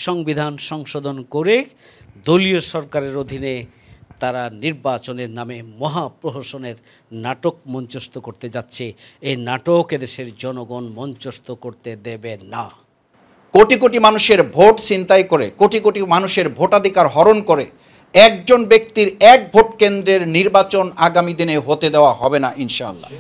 সংবিধান সংশোধন করে দলীয় সরকারের অধীনে তারা নির্বাচনের নামে মহাপ্রহসনের নাটক মঞ্চস্থ করতে যাচ্ছে। এই নাটক এদেশের জনগণ মঞ্চস্থ করতে দেবে না। কোটি কোটি মানুষের ভোট ছিনতাই করে, কোটি কোটি মানুষের ভোটাধিকার হরণ করে একজন ব্যক্তির এক ভোট কেন্দ্রের নির্বাচন আগামী দিনে হতে দেওয়া হবে না ইনশাআল্লাহ।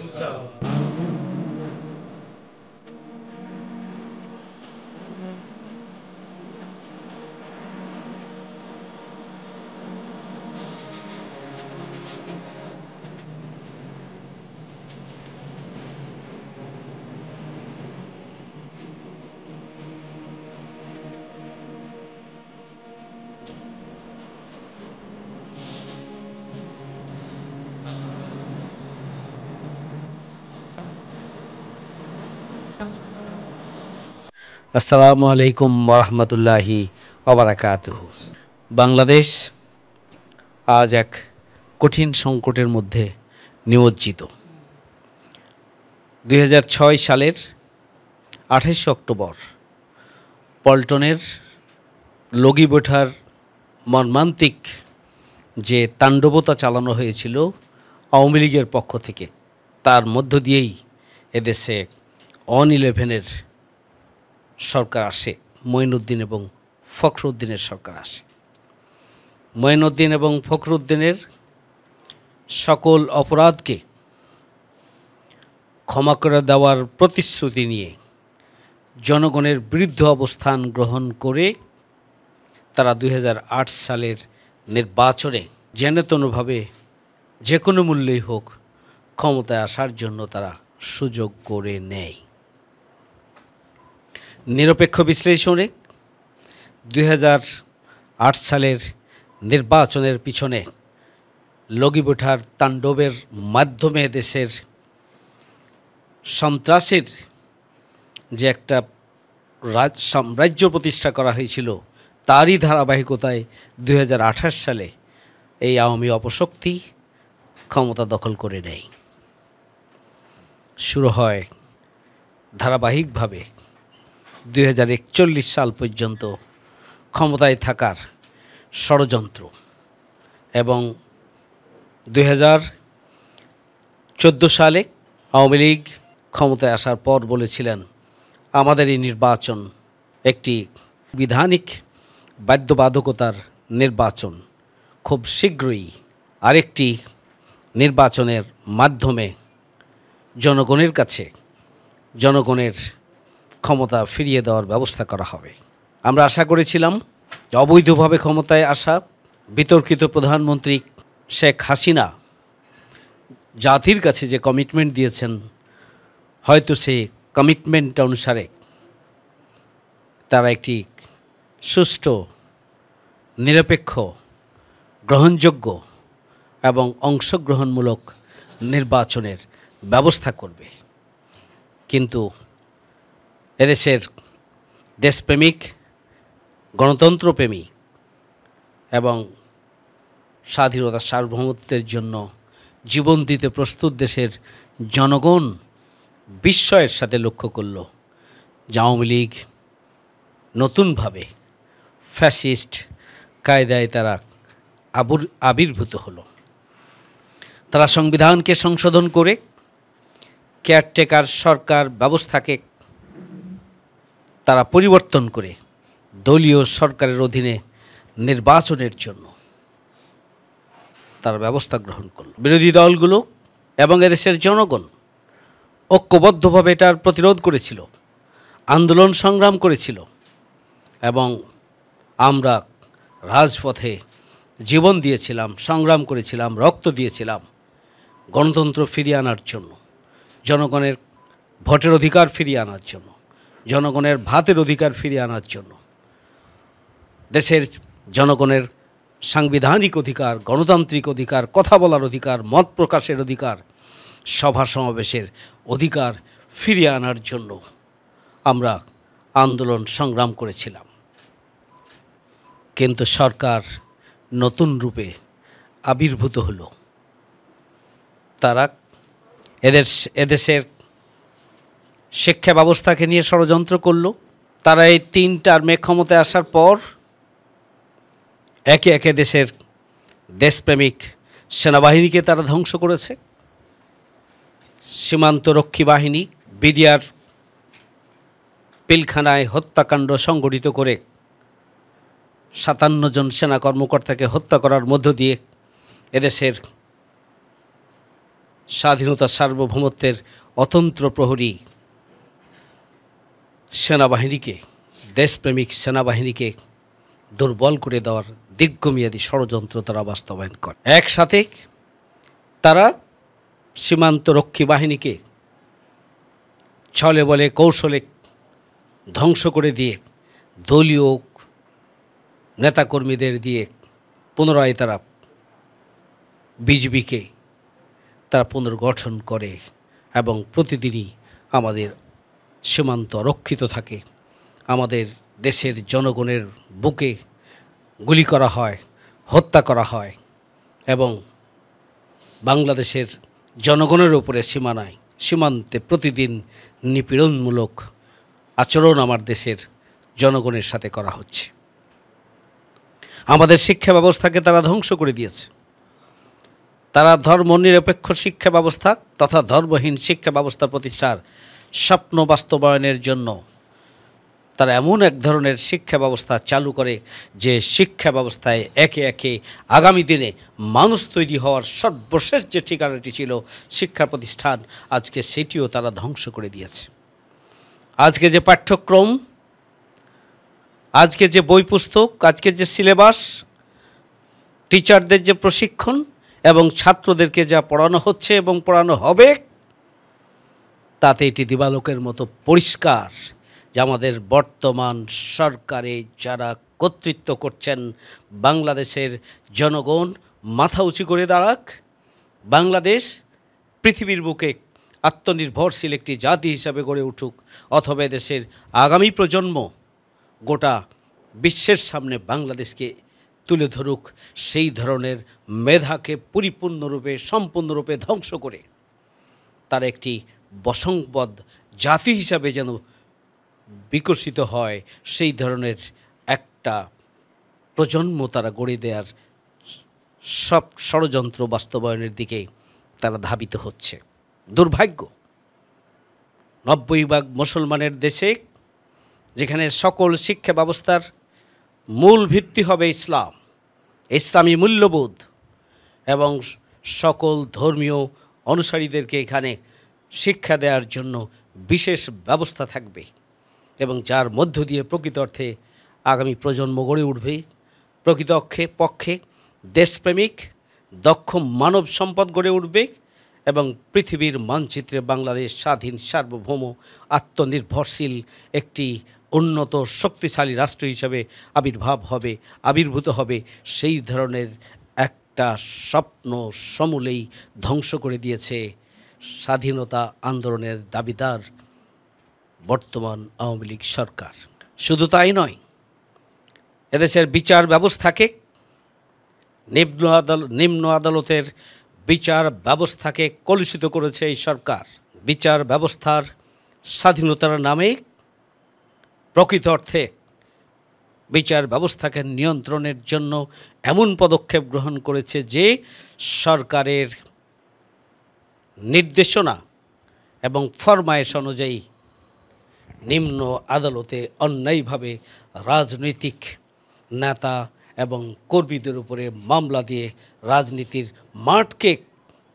আসসালামু আলাইকুম ওয়া রাহমাতুল্লাহি ওয়া বারাকাতুহু। বাংলাদেশ আজ এক কঠিন সংকটের মধ্যে নিমজ্জিত। 2006 সালের 28 অক্টোবর পল্টনের লগিবৈঠার মর্মান্তিক যে তাণ্ডবতা চালানো হয়েছিল আওয়ামী লীগের পক্ষ থেকে, তার মধ্য দিয়েই এদেশে অন-11-এর সরকার আসে, মঈনুদ্দিন এবং ফখরুদ্দিনের সরকার আসে। মঈনুদ্দিন এবং ফখরুদ্দিনের সকল অপরাধকে ক্ষমা করে দেওয়ার প্রতিশ্রুতি নিয়ে জনগণের বিরুদ্ধে অবস্থান গ্রহণ করে তারা 2008 সালের নির্বাচনে যেনতেনভাবে যে কোনো মূল্যেই হোক ক্ষমতায় আসার জন্য তারা সুযোগ করে নেয়। নিরপেক্ষ বিশ্লেষণে 2008 সালের নির্বাচনের পিছনে লগিবৈঠার তাণ্ডবের মাধ্যমে দেশের সন্ত্রাসের যে একটা সাম্রাজ্য প্রতিষ্ঠা করা হয়েছিল, তারই ধারাবাহিকতায় 2028 সালে এই আওয়ামী অপশক্তি ক্ষমতা দখল করে নেয়। শুরু হয় ধারাবাহিকভাবে 2041 সাল পর্যন্ত ক্ষমতায় থাকার ষড়যন্ত্র, এবং 2014 সালে আওয়ামী লীগ ক্ষমতায় আসার পর বলেছিলেন আমাদের এই নির্বাচন একটি বিধানিক বাধ্যবাধকতার নির্বাচন, খুব শীঘ্রই আরেকটি নির্বাচনের মাধ্যমে জনগণের কাছে জনগণের ক্ষমতা ফিরিয়ে দেওয়ার ব্যবস্থা করা হবে। আমরা আশা করেছিলাম অবৈধভাবে ক্ষমতায় আসা বিতর্কিত প্রধানমন্ত্রী শেখ হাসিনা জাতির কাছে যে কমিটমেন্ট দিয়েছেন, হয়তো সেই কমিটমেন্ট অনুসারে তারা একটি সুষ্ঠু, নিরপেক্ষ, গ্রহণযোগ্য এবং অংশগ্রহণমূলক নির্বাচনের ব্যবস্থা করবে। কিন্তু এদেশের দেশপ্রেমিক, গণতন্ত্রপ্রেমী এবং স্বাধীনতা সার্বভৌমত্বের জন্য জীবন দিতে প্রস্তুত দেশের জনগণ বিস্ময়ের সাথে লক্ষ্য করল যে আওয়ামী লীগ নতুনভাবে ফ্যাসিস্ট কায়দায় তারা আবির্ভূত হলো। তারা সংবিধানকে সংশোধন করে কেয়ারটেকার সরকার ব্যবস্থাকে তারা পরিবর্তন করে দলীয় সরকারের অধীনে নির্বাচনের জন্য তারা ব্যবস্থা গ্রহণ করল। বিরোধী দলগুলো এবং এদেশের জনগণ ঐক্যবদ্ধভাবে এটার প্রতিরোধ করেছিল, আন্দোলন সংগ্রাম করেছিল, এবং আমরা রাজপথে জীবন দিয়েছিলাম, সংগ্রাম করেছিলাম, রক্ত দিয়েছিলাম গণতন্ত্র ফিরিয়ে আনার জন্য, জনগণের ভোটের অধিকার ফিরিয়ে আনার জন্য, জনগণের ভাতের অধিকার ফিরিয়ে আনার জন্য, দেশের জনগণের সাংবিধানিক অধিকার, গণতান্ত্রিক অধিকার, কথা বলার অধিকার, মত প্রকাশের অধিকার, সভা সমাবেশের অধিকার ফিরিয়ে আনার জন্য আমরা আন্দোলন সংগ্রাম করেছিলাম। কিন্তু সরকার নতুন রূপে আবির্ভূত হলো। তারা এদেশের শিক্ষা ব্যবস্থাকে নিয়ে ষড়যন্ত্র করল, তারা এই 3 টার্মে ক্ষমতায় আসার পর একে একে দেশের দেশপ্রেমিক সেনাবাহিনীকে তারা ধ্বংস করেছে। সীমান্তরক্ষী বাহিনী বিডিআর পিলখানায় হত্যাকাণ্ড সংগঠিত করে 57 জন সেনা কর্মকর্তাকে হত্যা করার মধ্য দিয়ে এদেশের স্বাধীনতা সার্বভৌমত্বের অতন্ত্র প্রহরী সেনাবাহিনীকে, দেশপ্রেমিক সেনাবাহিনীকে দুর্বল করে দেওয়ার দীর্ঘমেয়াদী ষড়যন্ত্র তারা বাস্তবায়ন করে। একসাথে তারা সীমান্তরক্ষী বাহিনীকে ছলে বলে কৌশলে ধ্বংস করে দিয়ে দলীয় নেতাকর্মীদের দিয়ে পুনরায় তারা বিজিবিকে তারা পুনর্গঠন করে এবং প্রতিদিনই আমাদের সীমান্ত রক্ষিত থাকে। আমাদের দেশের জনগণের বুকে গুলি করা হয়, হত্যা করা হয় এবং বাংলাদেশের জনগণের উপরে সীমান্তে প্রতিদিন নিপীড়নমূলক আচরণ আমার দেশের জনগণের সাথে করা হচ্ছে। আমাদের শিক্ষা ব্যবস্থাকে তারা ধ্বংস করে দিয়েছে। তারা ধর্মনিরপেক্ষ শিক্ষা ব্যবস্থা তথা ধর্মহীন শিক্ষা ব্যবস্থা প্রতিষ্ঠার স্বপ্ন বাস্তবায়নের জন্য তারা এমন এক ধরনের শিক্ষা ব্যবস্থা চালু করে যে শিক্ষা ব্যবস্থায় একে একে আগামী দিনে মানুষ তৈরি হওয়ার সর্বশেষ যে ঠিকানাটি ছিল শিক্ষা প্রতিষ্ঠান, আজকে সেটিও তারা ধ্বংস করে দিয়েছে। আজকে যে পাঠ্যক্রম, আজকে যে বই পুস্তক, আজকে যে সিলেবাস, টিচারদের যে প্রশিক্ষণ এবং ছাত্রদেরকে যা পড়ানো হচ্ছে এবং পড়ানো হবে, তাতে এটি দিবালোকের মতো পরিষ্কার যে আমাদের বর্তমান সরকারে যারা কর্তৃত্ব করছেন, বাংলাদেশের জনগণ মাথা উঁচু করে দাঁড়াক, বাংলাদেশ পৃথিবীর বুকে আত্মনির্ভরশীল একটি জাতি হিসাবে গড়ে উঠুক, অথবা দেশের আগামী প্রজন্ম গোটা বিশ্বের সামনে বাংলাদেশকে তুলে ধরুক, সেই ধরনের মেধাকে পরিপূর্ণরূপে সম্পূর্ণরূপে ধ্বংস করে তার একটি বসংবদ জাতি হিসাবে যেন বিকশিত হয়, সেই ধরনের একটা প্রজন্ম তারা গড়ে দেওয়ার সব ষড়যন্ত্র বাস্তবায়নের দিকে তারা ধাবিত হচ্ছে। দুর্ভাগ্য, 90% মুসলমানের দেশে, যেখানে সকল শিক্ষা ব্যবস্থার মূল ভিত্তি হবে ইসলাম, ইসলামী মূল্যবোধ এবং সকল ধর্মীয় অনুসারীদেরকে এখানে শিক্ষা দেওয়ার জন্য বিশেষ ব্যবস্থা থাকবে এবং যার মধ্য দিয়ে প্রকৃত অর্থে আগামী প্রজন্ম গড়ে উঠবে, প্রকৃত পক্ষে দেশপ্রেমিক দক্ষ মানব সম্পদ গড়ে উঠবে এবং পৃথিবীর মানচিত্রে বাংলাদেশ স্বাধীন সার্বভৌম আত্মনির্ভরশীল একটি উন্নত শক্তিশালী রাষ্ট্র হিসাবে আবির্ভূত হবে। সেই ধরনের একটা স্বপ্ন সমূলেই ধ্বংস করে দিয়েছে স্বাধীনতা আন্দোলনের দাবিদার বর্তমান আওয়ামী লীগ সরকার। শুধু তাই নয়, এদেশের বিচার ব্যবস্থাকে, নিম্ন আদালতের বিচার ব্যবস্থাকে কলুষিত করেছে এই সরকার। বিচার ব্যবস্থার স্বাধীনতার নামে প্রকৃত অর্থে বিচার ব্যবস্থাকে নিয়ন্ত্রণের জন্য এমন পদক্ষেপ গ্রহণ করেছে যে সরকারের নির্দেশনা এবং ফরমায়েশ অনুযায়ী নিম্ন আদালতে অন্যায়ভাবে রাজনৈতিক নেতা এবং কর্মীদের উপরে মামলা দিয়ে রাজনীতির মাঠকে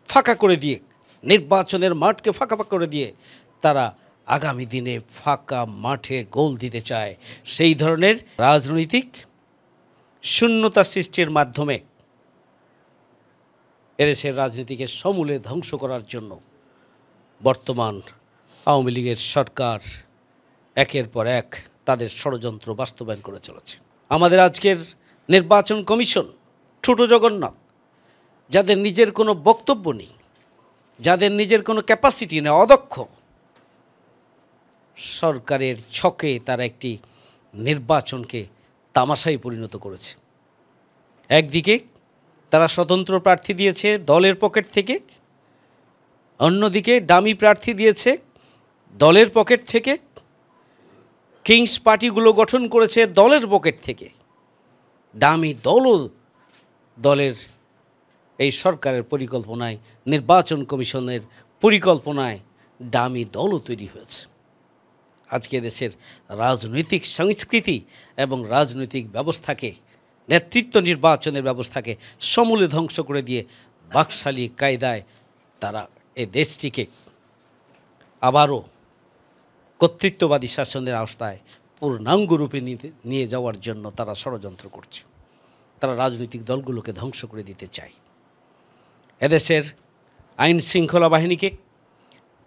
ফাঁকা করে দিয়ে, নির্বাচনের মাঠকে ফাঁকা করে দিয়ে তারা আগামী দিনে ফাঁকা মাঠে গোল দিতে চায়। সেই ধরনের রাজনৈতিক শূন্যতা সৃষ্টির মাধ্যমে এদেশের রাজনীতিকে সমূলে ধ্বংস করার জন্য বর্তমান আওয়ামী লীগের সরকার একের পর এক তাদের ষড়যন্ত্র বাস্তবায়ন করে চলেছে। আমাদের আজকের নির্বাচন কমিশন ছোট জগন্নাথ, যাদের নিজের কোনো বক্তব্য নেই, যাদের নিজের কোনো ক্যাপাসিটি নেই, অদক্ষ, সরকারের ছকে তারা একটি নির্বাচনকে তামাশায় পরিণত করেছে। একদিকে তারা স্বতন্ত্র প্রার্থী দিয়েছে দলের পকেট থেকে, অন্যদিকে ডামি প্রার্থী দিয়েছে দলের পকেট থেকে, কিংস পার্টিগুলো গঠন করেছে দলের পকেট থেকে। দামি দলের এই সরকারের পরিকল্পনায়, নির্বাচন কমিশনের পরিকল্পনায় দামি দলও তৈরি হয়েছে। আজকে দেশের রাজনৈতিক সংস্কৃতি এবং রাজনৈতিক ব্যবস্থাকে, নেতৃত্ব নির্বাচনের ব্যবস্থাকে সমূলে ধ্বংস করে দিয়ে বাকশালী কায়দায় তারা এই দেশটিকে আবারও কর্তৃত্ববাদী শাসনের আওতায় পূর্ণাঙ্গ রূপে নিয়ে যাওয়ার জন্য তারা ষড়যন্ত্র করছে। তারা রাজনৈতিক দলগুলোকে ধ্বংস করে দিতে চায়। এদেশের আইন শৃঙ্খলা বাহিনীকে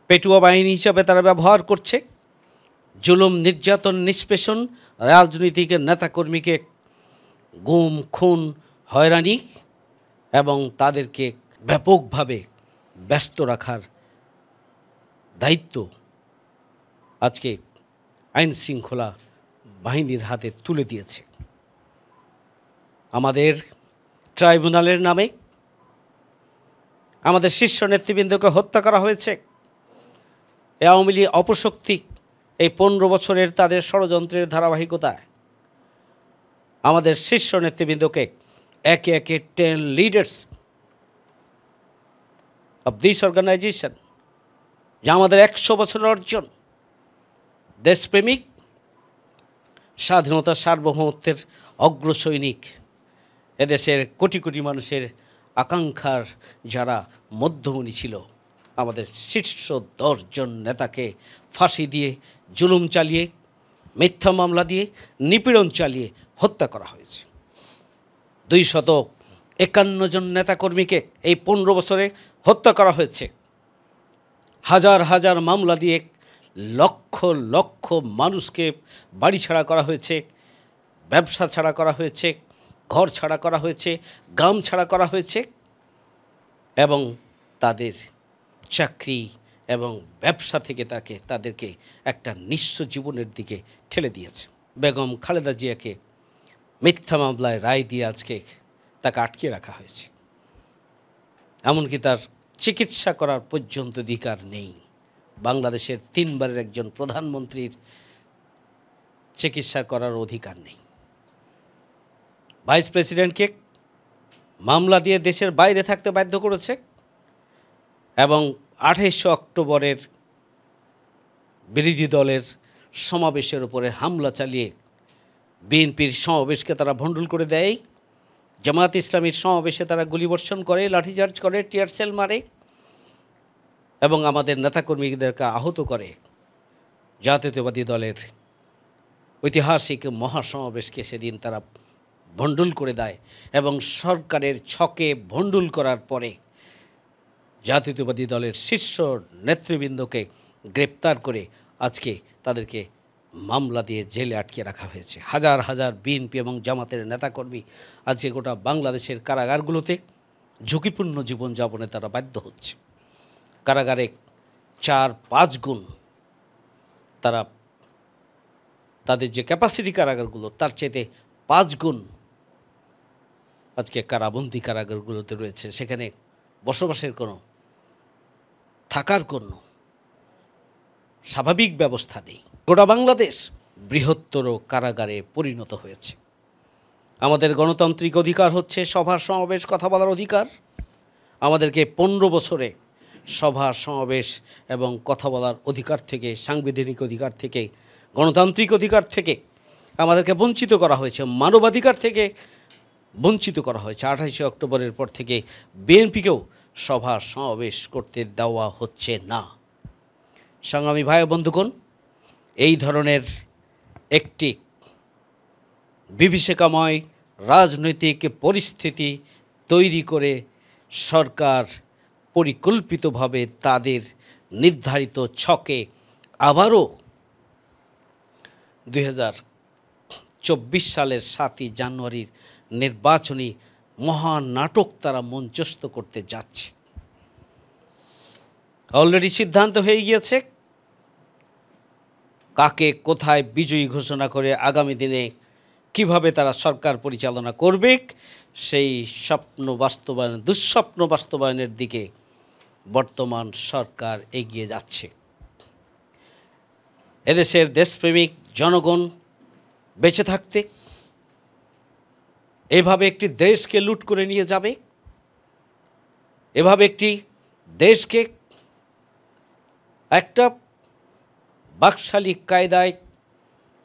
পেটুয়া বাহিনী হিসাবে তারা ব্যবহার করছে। জুলুম, নির্যাতন, নিষ্পেষণ, রাজনৈতিক নেতাকর্মীকে গুম, খুন, হয়রানি এবং তাদেরকে ব্যাপকভাবে ব্যস্ত রাখার দায়িত্ব আজকে আইন শৃঙ্খলা বাহিনীর হাতে তুলে দিয়েছে। আমাদের ট্রাইব্যুনালের নামে আমাদের শীর্ষ নেতৃবৃন্দকে হত্যা করা হয়েছে। আওয়ামী লীগ অপশক্তি এই 15 বছরের তাদের ষড়যন্ত্রের ধারাবাহিকতায় আমাদের শীর্ষ নেতৃবৃন্দকে একে একে 10 লিডার্স অব দিস অর্গানাইজেশন, যা আমাদের 100 বছরের অর্জন, দেশপ্রেমিক, স্বাধীনতা, সার্বভৌমত্বের অগ্রসৈনিক, এদেশের কোটি কোটি মানুষের আকাঙ্ক্ষার যারা মধ্যমণি ছিল, আমাদের শীর্ষ 10 জন নেতাকে ফাঁসি দিয়ে, জুলুম চালিয়ে, মিথ্যা মামলা দিয়ে, নিপীড়ন চালিয়ে হত্যা করা হয়েছে। 251 জন নেতাকর্মীকে এই 15 বছরে হত্যা করা হয়েছে। হাজার হাজার মামলা দিয়ে লক্ষ লক্ষ মানুষকে বাড়ি ছাড়া করা হয়েছে, ব্যবসা ছাড়া করা হয়েছে, ঘর ছাড়া করা হয়েছে, গ্রাম ছাড়া করা হয়েছে এবং তাদের চাকরি এবং ব্যবসা থেকে তাদেরকে একটা নিঃস্ব জীবনের দিকে ঠেলে দিয়েছে। বেগম খালেদা জিয়াকে মিথ্যা মামলায় রায় দিয়ে আজকে তাকে আটকে রাখা হয়েছে। এমনকি তার চিকিৎসা করার পর্যন্ত অধিকার নেই। বাংলাদেশের 3 বারের একজন প্রধানমন্ত্রীর চিকিৎসা করার অধিকার নেই। ভাইস প্রেসিডেন্টকে মামলা দিয়ে দেশের বাইরে থাকতে বাধ্য করেছে এবং 28 অক্টোবরের বিরোধী দলের সমাবেশের উপরে হামলা চালিয়ে বিএনপির সমাবেশকে তারা ভণ্ডুল করে দেয়। জামায়াত ইসলামীর সমাবেশে তারা গুলিবর্ষণ করে, লাঠিচার্জ করে, টিয়ার সেল মারে এবং আমাদের নেতাকর্মীদেরকে আহত করে। জাতীয়তাবাদী দলের ঐতিহাসিক মহাসমাবেশকে সেদিন তারা ভণ্ডুল করে দেয় এবং সরকারের ছকে ভণ্ডুল করার পরে জাতীয়তাবাদী দলের শীর্ষ নেতৃবৃন্দকে গ্রেপ্তার করে আজকে তাদেরকে মামলা দিয়ে জেলে আটকে রাখা হয়েছে। হাজার হাজার বিএনপি এবং জামাতের নেতাকর্মী আজকে গোটা বাংলাদেশের কারাগারগুলোতে ঝুঁকিপূর্ণ জীবনযাপনে তারা বাধ্য হচ্ছে। কারাগারে 4-5 গুণ তারা তাদের যে ক্যাপাসিটি কারাগারগুলো তার চাইতে 5 গুণ আজকে কারাবন্দী কারাগারগুলোতে রয়েছে। সেখানে বসবাসের কোনো, থাকার কোনো স্বাভাবিক ব্যবস্থা নেই। গোটা বাংলাদেশ বৃহত্তর কারাগারে পরিণত হয়েছে। আমাদের গণতান্ত্রিক অধিকার হচ্ছে সভা সমাবেশ, কথা বলার অধিকার। আমাদেরকে 15 বছরে সভা সমাবেশ এবং কথা বলার অধিকার থেকে, সাংবিধানিক অধিকার থেকে, গণতান্ত্রিক অধিকার থেকে আমাদেরকে বঞ্চিত করা হয়েছে, মানবাধিকার থেকে বঞ্চিত করা হয়েছে। 28 অক্টোবরের পর থেকে বিএনপিকেও সভা সমাবেশ করতে দেওয়া হচ্ছে না। সংগ্রামী ভাই বন্ধুগণ, এই ধরনের একটি বিভীষিকাময় রাজনৈতিক পরিস্থিতি তৈরি করে সরকার পরিকল্পিতভাবে তাদের নির্ধারিত ছকে আবারও 2024 সালের 7ই জানুয়ারির নির্বাচনী মহানাটক তারা মঞ্চস্থ করতে যাচ্ছে। অলরেডি সিদ্ধান্ত হয়ে গিয়েছে কাকে কোথায় বিজয়ী ঘোষণা করে আগামী দিনে কিভাবে তারা সরকার পরিচালনা করবে, সেই দুঃস্বপ্ন বাস্তবায়নের দিকে বর্তমান সরকার এগিয়ে যাচ্ছে। এদেশের দেশপ্রেমিক জনগণ বেঁচে থাকতে এভাবে একটি দেশকে লুট করে নিয়ে যাবে, এভাবে একটি দেশকে একটা বাকশালী কায়দায়,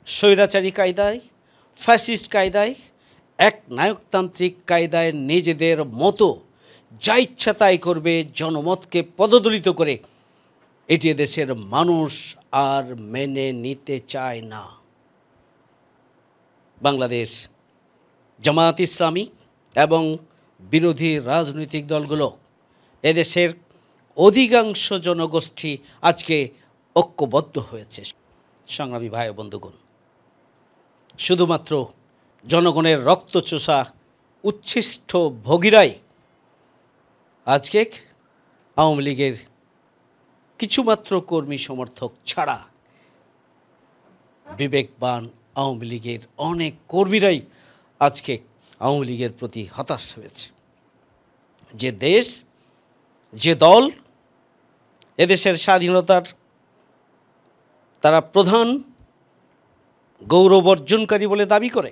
স্বৈরাচারী কায়দায়, ফ্যাসিস্ট কায়দায়, এক নায়কতান্ত্রিক কায়দায় নিজেদের মতো যা ইচ্ছা তাই করবে, জনমতকে পদদলিত করে, এটি দেশের মানুষ আর মেনে নিতে চায় না। বাংলাদেশ জামায়াত ইসলামী এবং বিরোধী রাজনৈতিক দলগুলো, এদেশের অধিকাংশ জনগোষ্ঠী আজকে ঐক্যবদ্ধ হয়েছে। সংগ্রামী ভাই ও বন্ধুগণ, শুধুমাত্র জনগণের রক্তচোষা উচ্ছিষ্ট ভোগীরাই আজকে আওয়ামী লীগের কিছুমাত্র কর্মী সমর্থক ছাড়া বিবেকবান আওয়ামী লীগের অনেক কর্মীরাই আজকে আওয়ামী লীগের প্রতি হতাশ হয়েছে। যে দেশ, যে দল এদেশের স্বাধীনতার তারা প্রধান গৌরব অর্জনকারী বলে দাবি করে,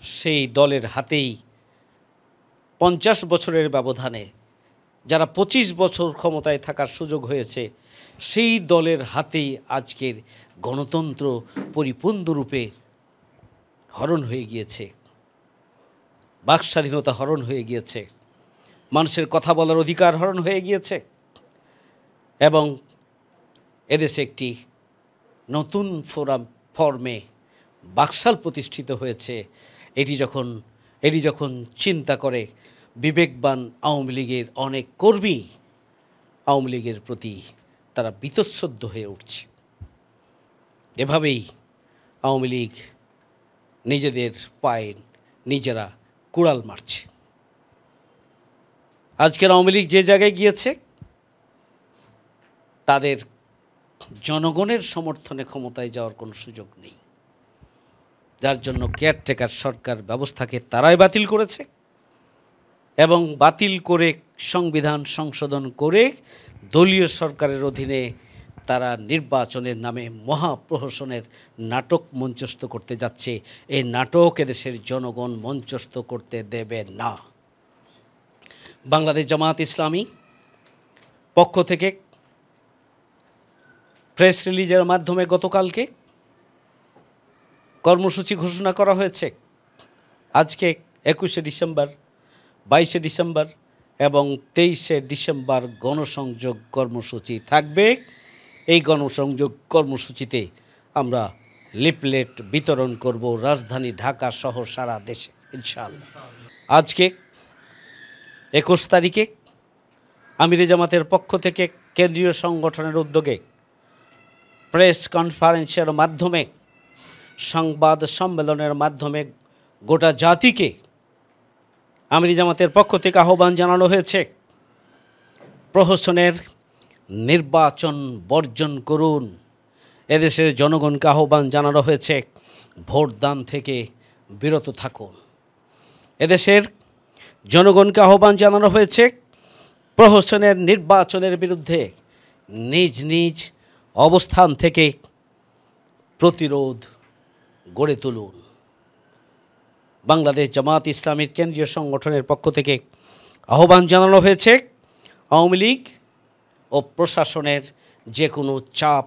সেই দলের হাতেই 50 বছরের ব্যবধানে যারা 25 বছর ক্ষমতায় থাকার সুযোগ হয়েছে, সেই দলের হাতেই আজকের গণতন্ত্র পরিপূর্ণরূপে হরণ হয়ে গিয়েছে, বাক স্বাধীনতা হরণ হয়ে গিয়েছে, মানুষের কথা বলার অধিকার হরণ হয়ে গিয়েছে এবং এদেশে একটি নতুন ফর্মে বাকশাল প্রতিষ্ঠিত হয়েছে। এটি যখন চিন্তা করে বিবেকবান আওয়ামী লীগের অনেক কর্মী আওয়ামী লীগের প্রতি তারা বীতশ্রদ্ধ হয়ে উঠছে। এভাবেই আওয়ামী লীগ নিজেদের পায়ে নিজেরা কুড়াল মারছে। আজকের আওয়ামী লীগ যে জায়গায় গিয়েছে, তাদের জনগণের সমর্থনে ক্ষমতায় যাওয়ার কোনো সুযোগ নেই, যার জন্য কেয়ারটেকার সরকার ব্যবস্থাকে তারাই বাতিল করেছে এবং বাতিল করে সংবিধান সংশোধন করে দলীয় সরকারের অধীনে তারা নির্বাচনের নামে মহাপ্রহসনের নাটক মঞ্চস্থ করতে যাচ্ছে। এই নাটক এদেশের জনগণ মঞ্চস্থ করতে দেবে না। বাংলাদেশ জামায়াত ইসলামী পক্ষ থেকে প্রেস রিলিজের মাধ্যমে গতকালকে কর্মসূচি ঘোষণা করা হয়েছে। আজকে 21শে ডিসেম্বর, 22শে ডিসেম্বর এবং 23শে ডিসেম্বর গণসংযোগ কর্মসূচি থাকবে। এই গণসংযোগ কর্মসূচিতে আমরা লিফলেট বিতরণ করব রাজধানী ঢাকা সহ সারা দেশে ইনশাআল্লাহ। আজকে 21 তারিখে আমিরে জামাতের পক্ষ থেকে কেন্দ্রীয় সংগঠনের উদ্যোগে প্রেস কনফারেন্সের মাধ্যমে, সংবাদ সম্মেলনের মাধ্যমে গোটা জাতিকে আমিরে জামাতের পক্ষ থেকে আহ্বান জানানো হয়েছে, প্রহসনের নির্বাচন বর্জন করুন। এদেশের জনগণকে আহ্বান জানানো হয়েছে, ভোটদান থেকে বিরত থাকুন। এদেশের জনগণকে আহ্বান জানানো হয়েছে, প্রহসনের নির্বাচনের বিরুদ্ধে নিজ নিজ অবস্থান থেকে প্রতিরোধ গড়ে তুলুন। বাংলাদেশ জামায়াত ইসলামীর কেন্দ্রীয় সংগঠনের পক্ষ থেকে আহ্বান জানানো হয়েছে, আওয়ামী লীগ ও প্রশাসনের যে কোনো চাপ,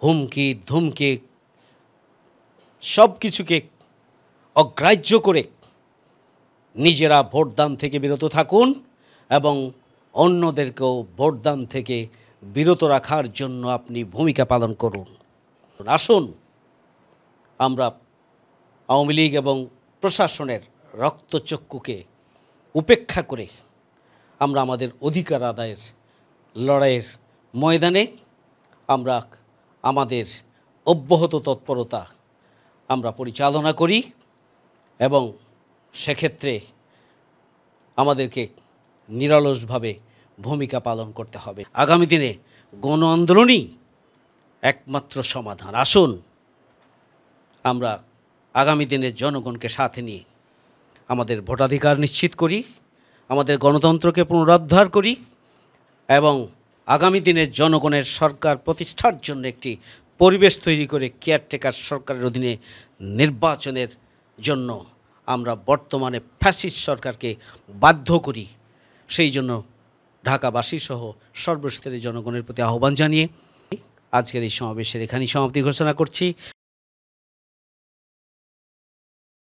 হুমকি, ধুমকি সব কিছুকে অগ্রাহ্য করে নিজেরা ভোটদান থেকে বিরত থাকুন এবং অন্যদেরকেও ভোটদান থেকে বিরত রাখার জন্য আপনি ভূমিকা পালন করুন। আসুন আমরা আওয়ামী লীগ এবং প্রশাসনের রক্তচক্ষুকে উপেক্ষা করে আমরা আমাদের অধিকার আদায়ের লড়াইয়ের ময়দানে আমরা আমাদের অব্যাহত তৎপরতা আমরা পরিচালনা করি এবং সেক্ষেত্রে আমাদেরকে নিরলসভাবে ভূমিকা পালন করতে হবে। আগামী দিনে গণ আন্দোলনই একমাত্র সমাধান। আসুন আমরা আগামী দিনে জনগণকে সাথে নিয়ে আমাদের ভোটাধিকার নিশ্চিত করি, আমাদের গণতন্ত্রকে পুনরুদ্ধার করি এবং আগামী দিনে জনগণের সরকার প্রতিষ্ঠার জন্য একটি পরিবেশ তৈরি করে কেয়ারটেকার সরকারের অধীনে নির্বাচনের জন্য আমরা বর্তমানে ফ্যাসিস্ট সরকারকে বাধ্য করি। সেই জন্য ঢাকাবাসী সহ সর্বস্তরের জনগণের প্রতি আহ্বান জানিয়ে আজকের এই সমাবেশের এখানেই সমাপ্তি ঘোষণা করছি।